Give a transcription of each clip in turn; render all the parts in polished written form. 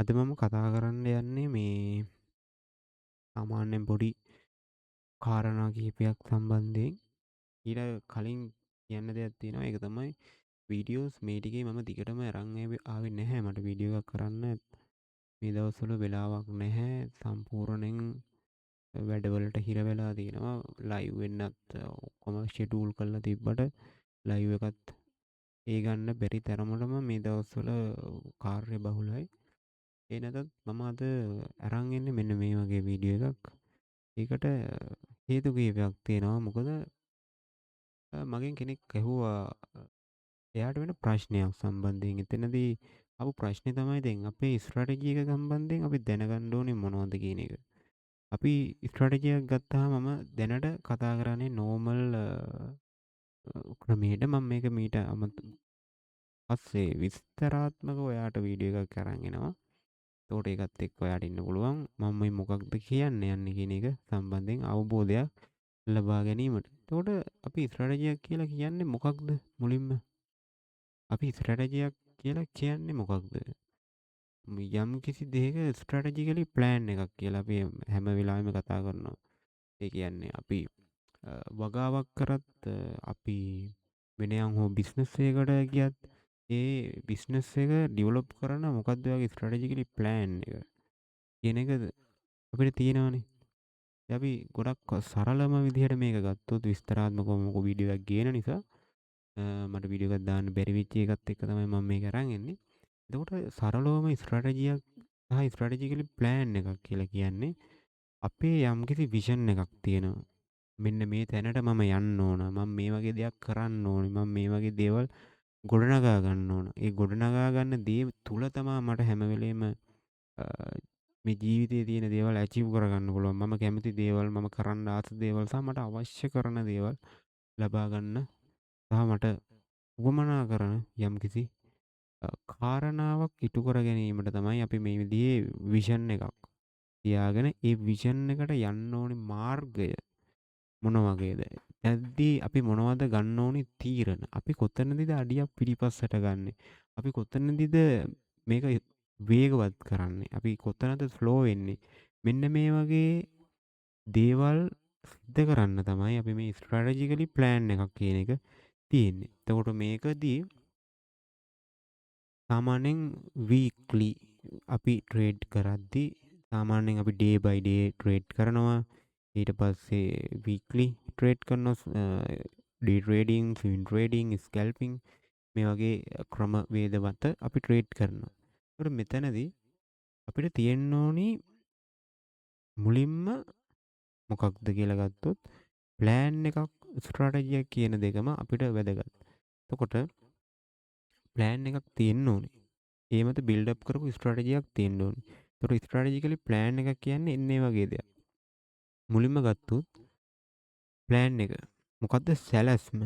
අද මම කතා කරන්න යන්නේ මේ සාමාන්‍යයෙන් පොඩි කාරණා කිහිපයක් සම්බන්ධයෙන්. ඊට කලින් කියන්න දෙයක් තියෙනවා. ඒක තමයි වීඩියෝස් මේ ටිකේ මම දිගටම අරන් ආවේ නැහැ. මට වීඩියෝ එකක් කරන්න මේ දවස්වල වෙලාවක් නැහැ. සම්පූර්ණයෙන් වැඩවලට හිර වෙලා තියෙනවා. ලයිව් වෙන්නත් ඔක්කොම ෂෙඩියුල් කරලා තිබ්බට ලයිව් එකත් ඒ ගන්න බැරි තරමටම මේ දවස්වල කාර්ය බහුලයි. ඒ නැතත් මම අද අරන් එන්නේ මෙන්න මේ වගේ වීඩියෝ එකක්. ඒකට හේතු කීපයක් තියෙනවා. මොකද මගෙන් කෙනෙක් ඇහුවා එයාට වෙන ප්‍රශ්නයක් සම්බන්ධයෙන්. එතනදී ආපු ප්‍රශ්නේ තමයි දැන් අපේ ස්ට්‍රැටජි එක සම්බන්ධයෙන් අපි දැනගන්න ඕනේ මොනවද කියන එක. අපි ස්ට්‍රැටජි එකක් ගත්තාම මම දැනට කතා කරන්නේ නෝමල් ක්‍රමයට. මම මේක මීට පස්සේ විස්තරාත්මකව ඔයාට වීඩියෝ එකක් අරන් එනවා. එතකොට ඒකත් එක්ක ඔයාට ඉන්න පුළුවන්. මම මේ මොකක්ද කියන්න යන්නේ කියන එක සම්බන්ධයෙන් අවබෝධයක් ලබා ගැනීමට. එතකොට අපි ස්ට්‍රැටජියක් කියලා කියන්නේ මොකක්ද මුලින්ම? අපි ස්ට්‍රැටජියක් කියලා කියන්නේ මොකක්ද? යම් කිසි දෙයක ස්ට්‍රැටජිකලි ප්ලෑන් එකක් කියලා අපි හැම වෙලාවෙම කතා කරනවා. ඒ කියන්නේ අපි වගාවක් කරත් අපි වෙන යම් හෝ බිස්නස් එකකට ගියත් ඒ බිස්නස් එක ඩෙවලොප් කරන්න මොකක්ද ඔයාගේ ස්ට්‍රැටජිකලි ප්ලෑන් එක කියන එක අපිට තියෙනවනේ. අපි ගොඩක් සරලම විදිහට මේක ගත්තොත් විස්තරාත්මකව මොකෝ වීඩියෝ එකක් ගේන නිසා මට වීඩියෝ එකක් දාන්න බැරි වෙච්ච එකත් එක්ක තමයි මම මේක අරන් එන්නේ. එතකොට සරලවම ස්ට්‍රැටජියක් සහ ස්ට්‍රැටජිකලි ප්ලෑන් එකක් කියලා කියන්නේ අපේ යම්කිසි විෂන් එකක් තියෙනවා. මෙන්න මේ තැනට මම යන්න ඕන. මම මේ වගේ දෙයක් කරන්න ඕනේ. මම මේ වගේ දේවල් ගොඩනගා ගන්න ඕන. ඒ ගොඩනගා ගන්න දේ තුල තමා මට හැම වෙලේම මේ ජීවිතයේ තියෙන දේවල් ඇචීව් කරගන්න පුළුවන්. මම කැමති දේවල්, මම කරන්න ආස දේවල් සහ මට අවශ්‍ය කරන දේවල් ලබා ගන්න සහ මට උවමනා කරන යම්කිසි කාරණාවක් ඉටු කර ගැනීමට තමයි අපි මේ විදිහේ විෂන් එකක් තියාගෙන ඒ විෂන් එකට යන්න ඕනේ මාර්ගය මොන වගේද? එතනදී අපි මොනවද ගන්න ඕනි තීරණ? අපි කොතනදීද අඩියක් පිටිපස්සට ගන්නෙ? අපි කොතනදීද මේක වේගවත් කරන්නේ? අපි කොතනද ස්ලෝ වෙන්නේ? මෙන්න මේ වගේ දේවල් සිද්ධ කරන්න තමයි අපි මේ ස්ට්‍රැටජිකලි ප්ලෑන් එකක් කියන එක තියෙන්නේ. එතකොට මේකදී සාමාන්‍යයෙන් වීක්ලි අපි ට්‍රේඩ් කරද්දී සාමාන්‍යයෙන් අපි ඩේ බයි ඩේ ට්‍රේඩ් කරනවා. ඊට පස්සේ වීක්ලි ට්‍රේඩ් කරනවා. ඩේ ට්‍රේඩින්, ස්විං ට්‍රේඩින්, ස්කැල්පින් මේ වගේ ක්‍රමවේද මත අපි ට්‍රේඩ් කරනවා. ඒකට මෙතනදී අපිට තියෙන්න ඕනි මුලින්ම මොකක්ද කියලා ගත්තොත් ප්ලෑන් එකක් ස්ට්‍රැටජියක් කියන දෙකම අපිට වැදගත්. එතකොට ප්ලෑන් එකක් තියෙන්න ඕනේ. ඒ මත බිල්ඩ් අප් කරපු ස්ට්‍රැටජියක් තියෙන්න ඕනේ. ඒතකොට ස්ට්‍රැටජිකලි ප්ලෑන් එකක් කියන්නේ එන්න ඒ වගේ දෙයක්. මුලින්ම ගත්තොත් ප්ලෑන් එක. මොකද්ද සැලැස්ම.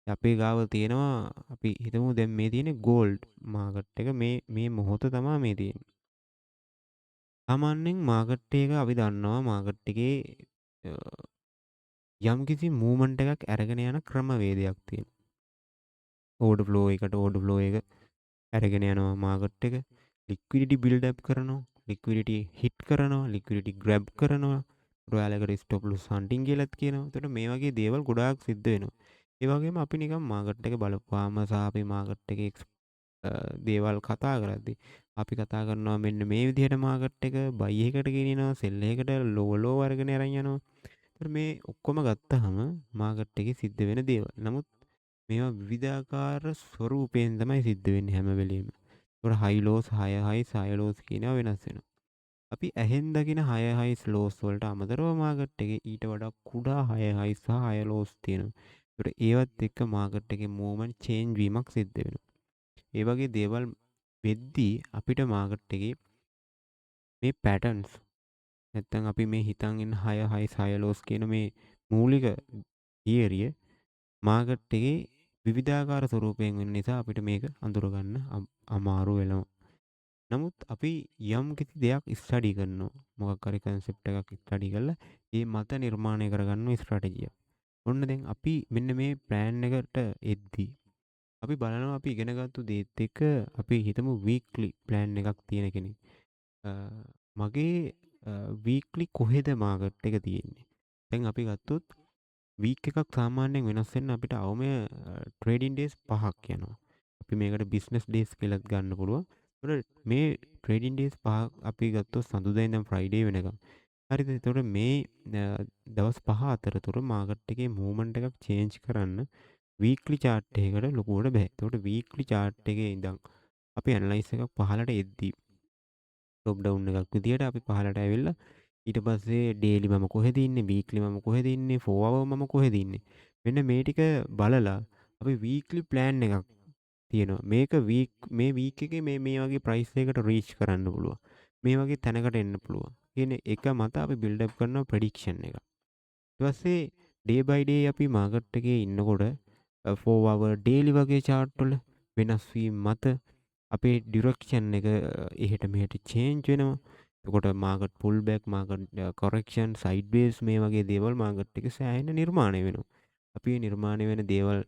අපේ ගාව තියෙනවා අපි හිතමු දැන් මේ තියෙන්නේ ගෝල්ඩ් මාකට් එක මේ මොහොත තමයි මේ තියෙන්නේ. සාමාන්‍යයෙන් මාකට් එක අපි දන්නවා මාකට් එකේ යම්කිසි මූවමන්ට් එකක් අරගෙන යන ක්‍රමවේදයක් තියෙනවා. ඕඩර් ෆ්ලෝ එකට ඕඩර් ෆ්ලෝ එක අරගෙන යනවා මාකට් එක. ලික්විඩිටි බිල්ඩ් අප් කරනවා. ලික්විඩිටි හිට් කරනවා. ලික්විඩිටි ග්‍රැබ් කරනවා. ඔයාලකට ස්ටොප් ලොස් හන්ටින් කියලාත් කියනවා. එතකොට මේ වගේ දේවල් ගොඩාක් සිද්ධ වෙනවා. ඒ වගේම අපි නිකන් මාකට් එක බලපුවාම සහ අපි මාකට් එකේ දේවල් කතා කරද්දී අපි කතා කරනවා මෙන්න මේ විදිහට මාකට් එක බයි එකකට ගෙනියනවා සෙල් එකකට ලෝ අරගෙන අරන් යනවා. ඒතර මේ ඔක්කොම ගත්තාම මාකට් එකේ සිද්ධ වෙන දේවල්. නමුත් මේවා විවිධාකාර ස්වරූපයෙන් තමයි සිද්ධ වෙන්නේ හැම වෙලෙම. ඒතකොට හයි ලෝස් හය හයිස් හය ලෝස් කියනවා වෙනස් වෙනවා. අපි ඇහෙන් දකින හය හයිස් ලෝස් වලට අමතරව මාකට් එකේ ඊට වඩා කුඩා හය හයිස් සහ හය ලෝස් තියෙනවා. ඒතකොට ඒවත් එක්ක මාකට් එකේ මූවමන්ට් චේන්ජ් වීමක් සිද්ධ වෙනවා. ඒ වගේ දේවල් වෙද්දී අපිට මාකට් එකේ මේ පැටර්න්ස් නැත්තම් අපි මේ හිතන් ඉන්න 6 6 6 ලෝස් කියන මේ මූලික තියරිය මාකට් එකේ විවිධාකාර ස්වරූපයෙන් වෙන නිසා අපිට මේක අඳුරගන්න අමාරු වෙනවා. නමුත් අපි යම් කිසි දෙයක් ස්ටඩි කරනවා. මොකක් හරි කන්සෙප්ට් එකක් ස්ටඩි කරලා ඒ මත නිර්මාණය කරගන්න ස්ට්‍රැටජියක්. ඔන්න දැන් අපි මෙන්න මේ ප්ලෑන් එකට එද්දී අපි බලනවා අපි ඉගෙනගත්තු දේත් එක්ක අපි හිතමු වීක්ලි ප්ලෑන් එකක් තියෙන කෙනෙක්. අ, මගේ වීක්ලි කොහෙද මාකට් එක තියෙන්නේ? දැන් අපි ගත්තොත් වීක් එකක් සාමාන්‍යයෙන් වෙනස් වෙන්න අපිට අවම ට්‍රේඩින් ඩේස් 5ක් යනවා. අපි මේකට බිස්නස් ඩේස් කියලාත් ගන්න පුළුවන්. ඒතකොට මේ ට්‍රේඩින් ඩේස් 5ක් අපි ගත්තොත් සඳුදා ඉඳන් ෆ්‍රයිඩේ වෙනකම්. හරිද? එතකොට මේ දවස් 5 අතරතුර මාකට් එකේ මූව්මන්ට් එකක් චේන්ජ් කරන්න වීක්ලි චාර්ට් එකකට ලොකුවට බෑ. එතකොට වීක්ලි චාර්ට් එකේ ඉඳන් අපි ඇනලයිස් එකක් පහලට එද්දී ටොප් ඩවුන් එකක් විදියට අපි පහලට ඇවිල්ලා ඊට පස්සේ ඩේලි මම කොහෙද ඉන්නේ, වීක්ලි මම කොහෙද ඉන්නේ, 4 hour මම කොහෙද ඉන්නේ. මෙන්න මේ ටික බලලා අපි වීක්ලි ප්ලෑන් එකක් තියෙනවා. මේක මේ වීක් එකේ මේ වගේ ප්‍රයිස් එකකට රීච් කරන්න පුළුවන්. මේ වගේ තැනකට එන්න පුළුවන්. කියන එක මත අපි බිල්ඩ් අප් කරනවා ප්‍රෙඩික්ෂන් එක. ඊට පස්සේ ඩේ බයි ඩේ අපි මාකට් එකේ ඉන්නකොට 4 hour ඩේලි වගේ chart වල වෙනස් වීම මත අපේ ඩිරෙක්ෂන් එක එහෙට මෙහෙට චේන්ජ් වෙනවා. එතකොට market pull back, market correction, sideways මේ වගේ දේවල් මාකට් එකේ සෑහෙන නිර්මාණය වෙනවා. අපි මේ නිර්මාණය වෙන දේවල්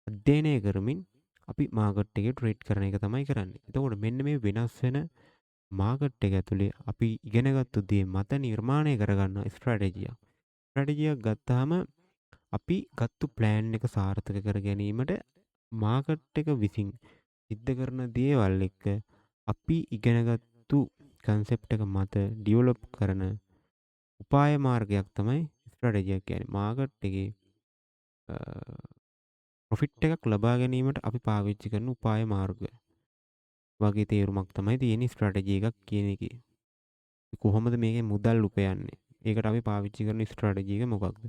අධ්‍යයනය කරමින් අපි මාකට් එකේ ට්‍රේඩ් කරන එක තමයි කරන්නේ. එතකොට මෙන්න මේ වෙනස් වෙන මාකට් එක ඇතුලේ අපි ඉගෙනගත්තු දේ මත නිර්මාණය කරගන්න ස්ට්‍රැටජියක්. ස්ට්‍රැටජියක් ගත්තාම අපි ගත්තු ප්ලෑන් එක සාර්ථක කර ගැනීමට මාකට් එක විසින් සිද්ධ කරන දේවල් එක්ක අපි ඉගෙනගත්තු කන්සෙප්ට් එක මත ඩිවලොප් කරන උපාය මාර්ගයක් තමයි ස්ට්‍රැටජියක් කියන්නේ. මාකට් එකේ ප්‍රොෆිට් එකක් ලබා ගැනීමට අපි පාවිච්චි කරන උපාය මාර්ග වගේ තේරුමක් තමයි තියෙන ස්ට්‍රැටජි එකක් කියන එකේ. කොහොමද මේකේ මුදල් උපයන්නේ? ඒකට අපි පාවිච්චි කරන ස්ට්‍රැටජි එක මොකක්ද?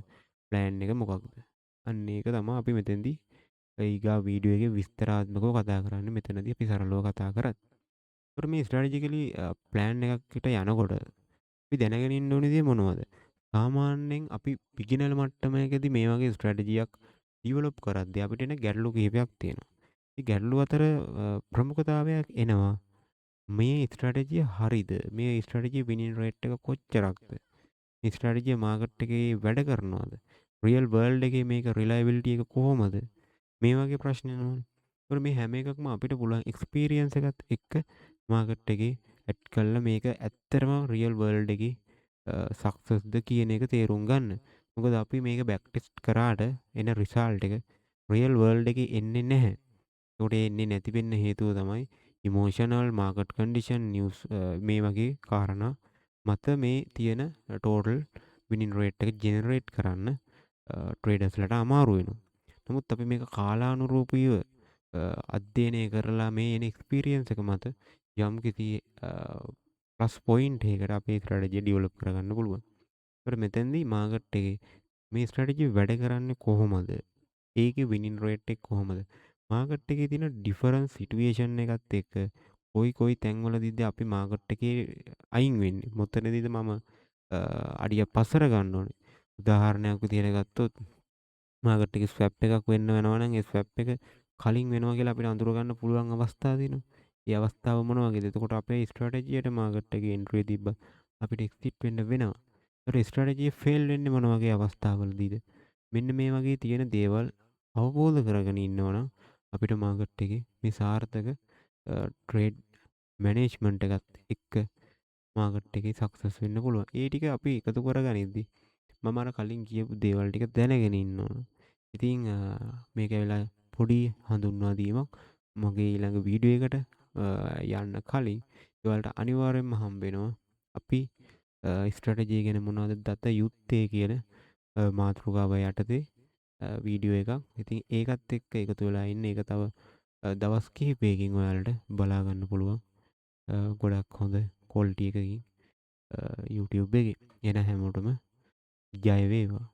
ප්ලෑන් එක මොකක්ද? අන්න ඒක තමයි අපි මෙතෙන්දී ඊගා වීඩියෝ එකේ විස්තරාත්මකව කතා කරන්නේ. මෙතනදී අපි සරලව කතා කරත්. ඒතර මේ ස්ට්‍රැටජිකලි ප්ලෑන් එකකට යනකොට අපි දැනගෙන ඉන්න ඕනේ දේ මොනවද? සාමාන්‍යයෙන් අපි බිගිනර් මට්ටමකදී මේ වගේ ස්ට්‍රැටජියක් ඩිවලොප් කරද්දී අපිට එන ගැටලු කිහිපයක් තියෙනවා. මේ ගැටලු අතර ප්‍රමුඛතාවයක් එනවා. මේ ස්ට්‍රැටජිය හරිද? මේ ස්ට්‍රැටජිය විනින් රේට් එක කොච්චරක්ද? මේ ස්ට්‍රැටජිය මාකට් එකේ වැඩ කරනවද? රියල් වර්ල්ඩ් එකේ මේක රිලයබිලිටි එක කොහොමද? මේ වගේ ප්‍රශ්න එනවනේ. ඒතකොට මේ හැම එකක්ම අපිට පුළුවන් එක්ස්පීරියන්ස් එකත් එක්ක මාකට් එකේ ඇඩ් කරලා මේක ඇත්තටම රියල් වර්ල්ඩ් එකේ සක්සස්ද කියන එක තේරුම් ගන්න. මොකද අපි මේක බෑක් ටෙස්ට් කරාට එන රිසල්ට් එක රියල් වර්ල්ඩ් එකේ එන්නේ නැහැ. ඒකට එන්නේ නැති වෙන්න හේතුව තමයි ඉමෝෂනල් මාකට් කන්ඩිෂන් නිවුස් මේ වගේ කාරණා මත මේ තියෙන ටෝටල් විනින් රේට් එක ජෙනරේට් කරන්න ට්‍රේඩර්ස්ලට අමාරු වෙනවා. නමුත් අපි මේක කාලානුරූපීව අධ්‍යයනය කරලා මේ එන එක්ස්පීරියන්ස් එක මත යම්කිසි ප්ලස් පොයින්ට් එකකට අපේ ස්ට්‍රැටජිය ඩෙවලොප් කරගන්න පුළුවන්. ඒකට මෙතෙන්දී මාකට් එකේ මේ ස්ට්‍රැටජි වැඩ කරන්නේ කොහොමද? ඒකේ විනින් රේට් එක කොහොමද? මාකට් එකේ තියෙන ඩිෆරන්ස් සිටුේෂන් එකත් එක්ක කොයි තැන්වලදීද අපි මාකට් එකේ අයින් වෙන්නේ? මොතනදීද මම අඩිය පස්සර ගන්න ඕනේ? උදාහරණයක් විදිහට ගත්තොත් මාකට් එකේ ස්වැප් එකක් වෙන්න වෙනවා නම් ඒ ස්වැප් එක කලින් වෙනවා කියලා අපිට අඳුර ගන්න පුළුවන් අවස්ථා තියෙනවා. ඒ අවස්ථාව මොන වගේද? එතකොට අපේ ස්ට්‍රැටජියට මාකට් එකේ එන්ට්‍රි තිබ්බ අපිට එක්සිට් වෙන්න වෙනවා. ඒතර ස්ට්‍රැටජිය ෆේල් වෙන්නේ මොන වගේ අවස්ථාවලදීද? මෙන්න මේ වගේ තියෙන දේවල් අවබෝධ කරගෙන ඉන්නවනම් අපිට මාකට් එකේ මේ සාර්ථක ට්‍රේඩ් මැනේජ්මන්ට් එකත් එක්ක මාකට් එකේ සක්සස් වෙන්න පුළුවන්. ඒ ටික අපි එකතු කරගනිද්දි මම අර කලින් කියපු දේවල් ටික දැනගෙන ඉන්න ඕන. ඉතින් මේක වෙලා පොඩි හඳුන්වා දීමක් මගේ ඊළඟ වීඩියෝ එකට යන්න කලින් ඒවලට අනිවාර්යෙන්ම හම්බ වෙනවා. අපි ස්ට්‍රැටජි ගැන මොනවද දත යුත්තේ කියන මාතෘකාව යටතේ වීඩියෝ එකක්. ඉතින් ඒකත් එක්ක එකතු වෙලා ඉන්න. ඒක තව දවස් කිහිපයකින් ඔයාලට බලා ගන්න පුළුවන්. ගොඩක් හොඳ ක්වොලිටි එකකින් YouTube එකේ. එන හැමෝටම ජය වේවා.